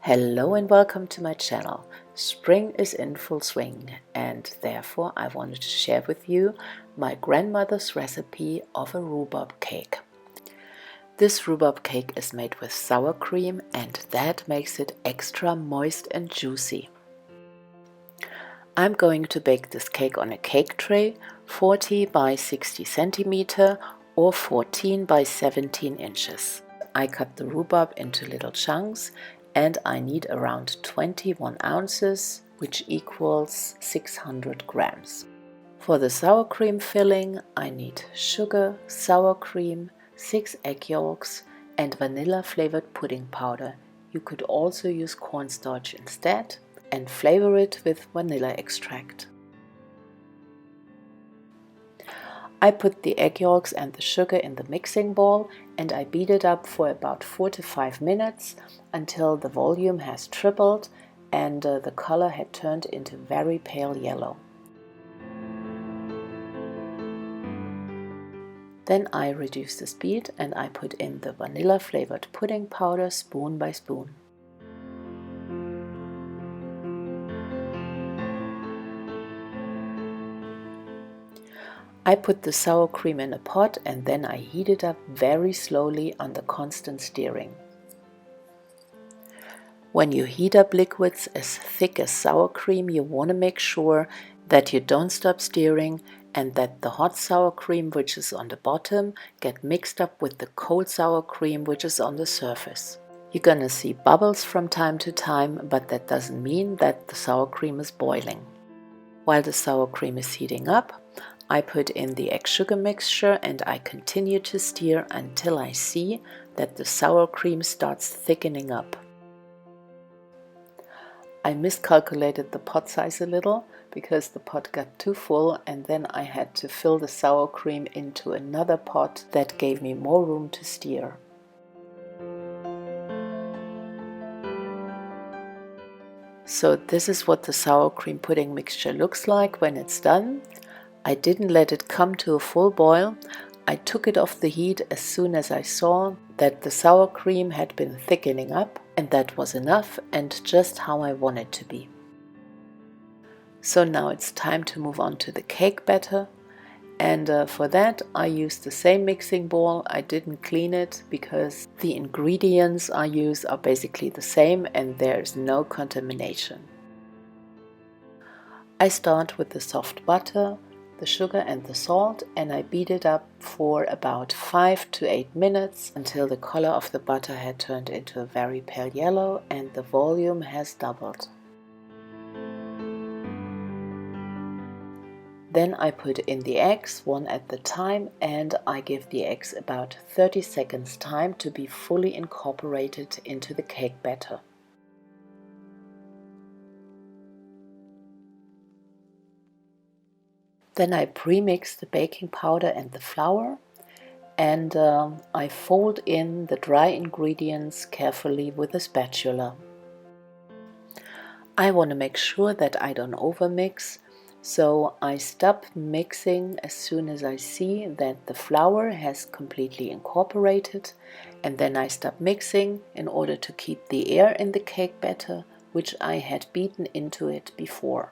Hello and welcome to my channel. Spring is in full swing and therefore I wanted to share with you my grandmother's recipe of a rhubarb cake. This rhubarb cake is made with sour cream and that makes it extra moist and juicy. I'm going to bake this cake on a cake tray 40 by 60 centimeter or 14 by 17 inches. I cut the rhubarb into little chunks and I need around 21 ounces, which equals 600 grams. For the sour cream filling, I need sugar, sour cream, 6 egg yolks and vanilla flavored pudding powder. You could also use cornstarch instead and flavor it with vanilla extract. I put the egg yolks and the sugar in the mixing bowl and I beat it up for about 4 to 5 minutes until the volume has tripled and the color had turned into very pale yellow. Then I reduce the speed and I put in the vanilla flavored pudding powder spoon by spoon. I put the sour cream in a pot and then I heat it up very slowly under constant stirring. When you heat up liquids as thick as sour cream, you want to make sure that you don't stop stirring and that the hot sour cream which is on the bottom get mixed up with the cold sour cream which is on the surface. You're gonna see bubbles from time to time, but that doesn't mean that the sour cream is boiling. While the sour cream is heating up, I put in the egg sugar mixture and I continue to stir until I see that the sour cream starts thickening up. I miscalculated the pot size a little because the pot got too full and then I had to fill the sour cream into another pot that gave me more room to stir. So this is what the sour cream pudding mixture looks like when it's done. I didn't let it come to a full boil. I took it off the heat as soon as I saw that the sour cream had been thickening up, and that was enough and just how I want it to be. So now it's time to move on to the cake batter, and for that I used the same mixing bowl. I didn't clean it because the ingredients I use are basically the same and there is no contamination. I start with the soft butter, the sugar and the salt, and I beat it up for about 5 to 8 minutes until the color of the butter had turned into a very pale yellow and the volume has doubled. Then I put in the eggs one at the time and I give the eggs about 30 seconds time to be fully incorporated into the cake batter. Then I pre-mix the baking powder and the flour and I fold in the dry ingredients carefully with a spatula. I want to make sure that I don't overmix, so I stop mixing as soon as I see that the flour has completely incorporated, and then I stop mixing in order to keep the air in the cake batter which I had beaten into it before.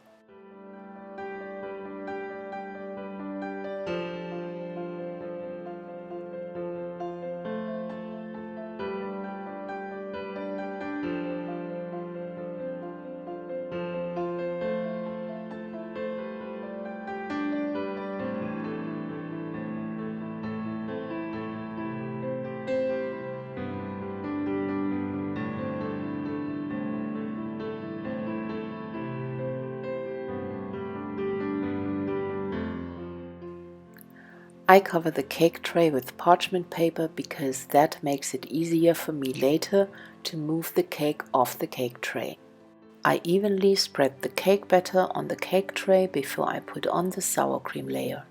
I cover the cake tray with parchment paper because that makes it easier for me later to move the cake off the cake tray. I evenly spread the cake batter on the cake tray before I put on the sour cream layer.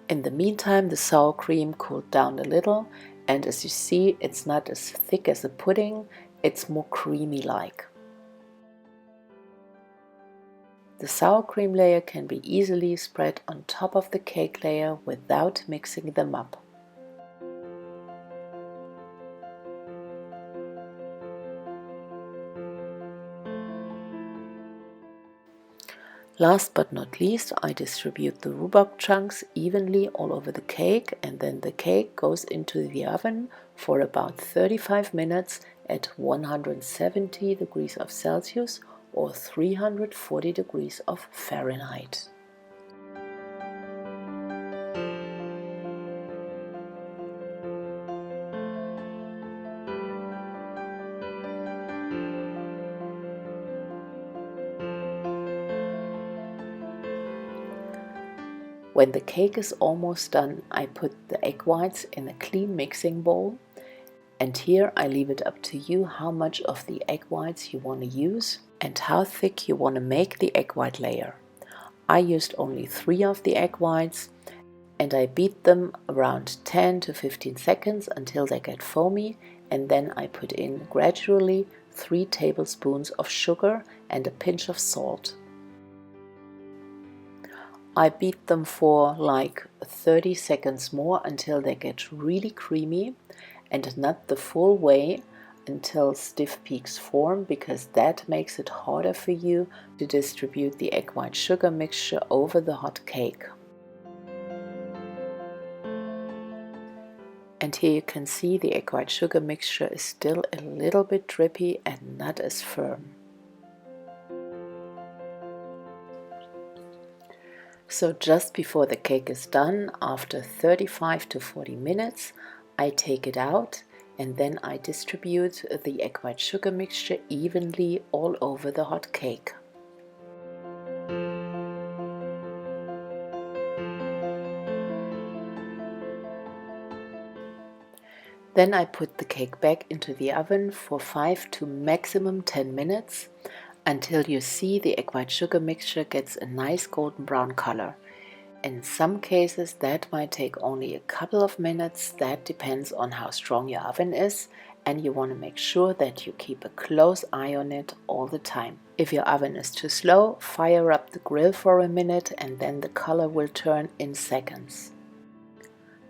In the meantime, the sour cream cooled down a little, and as you see, it's not as thick as a pudding, it's more creamy like. The sour cream layer can be easily spread on top of the cake layer without mixing them up. Last but not least, I distribute the rhubarb chunks evenly all over the cake, and then the cake goes into the oven for about 35 minutes at 170 degrees of Celsius or 340 degrees of Fahrenheit. When the cake is almost done, I put the egg whites in a clean mixing bowl, and here I leave it up to you how much of the egg whites you want to use and how thick you want to make the egg white layer. I used only 3 of the egg whites, and I beat them around 10 to 15 seconds until they get foamy, and then I put in gradually 3 tablespoons of sugar and a pinch of salt. I beat them for like 30 seconds more until they get really creamy, and not the full way until stiff peaks form, because that makes it harder for you to distribute the egg white sugar mixture over the hot cake. And here you can see the egg white sugar mixture is still a little bit drippy and not as firm. So just before the cake is done, after 35 to 40 minutes, I take it out, and then I distribute the egg white sugar mixture evenly all over the hot cake. Then I put the cake back into the oven for 5 to maximum 10 minutes until you see the egg white sugar mixture gets a nice golden brown color. In some cases that might take only a couple of minutes. That depends on how strong your oven is, and you want to make sure that you keep a close eye on it all the time. If your oven is too slow, fire up the grill for a minute and then the color will turn in seconds.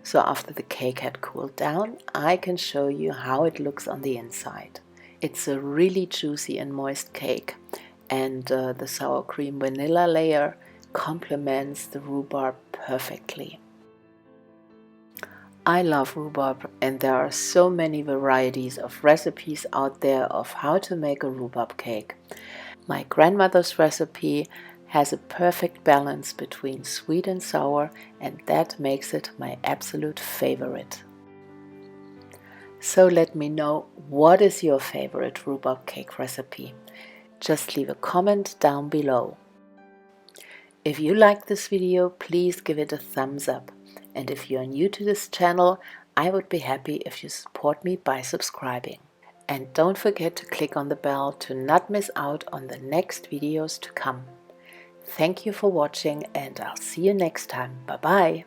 So after the cake had cooled down, I can show you how it looks on the inside. It's a really juicy and moist cake, and the sour cream vanilla layer complements the rhubarb perfectly. I love rhubarb, and there are so many varieties of recipes out there of how to make a rhubarb cake. My grandmother's recipe has a perfect balance between sweet and sour, and that makes it my absolute favorite. So let me know, what is your favorite rhubarb cake recipe? Just leave a comment down below. If you like this video, please give it a thumbs up. And if you are new to this channel, I would be happy if you support me by subscribing. And don't forget to click on the bell to not miss out on the next videos to come. Thank you for watching, and I'll see you next time. Bye bye.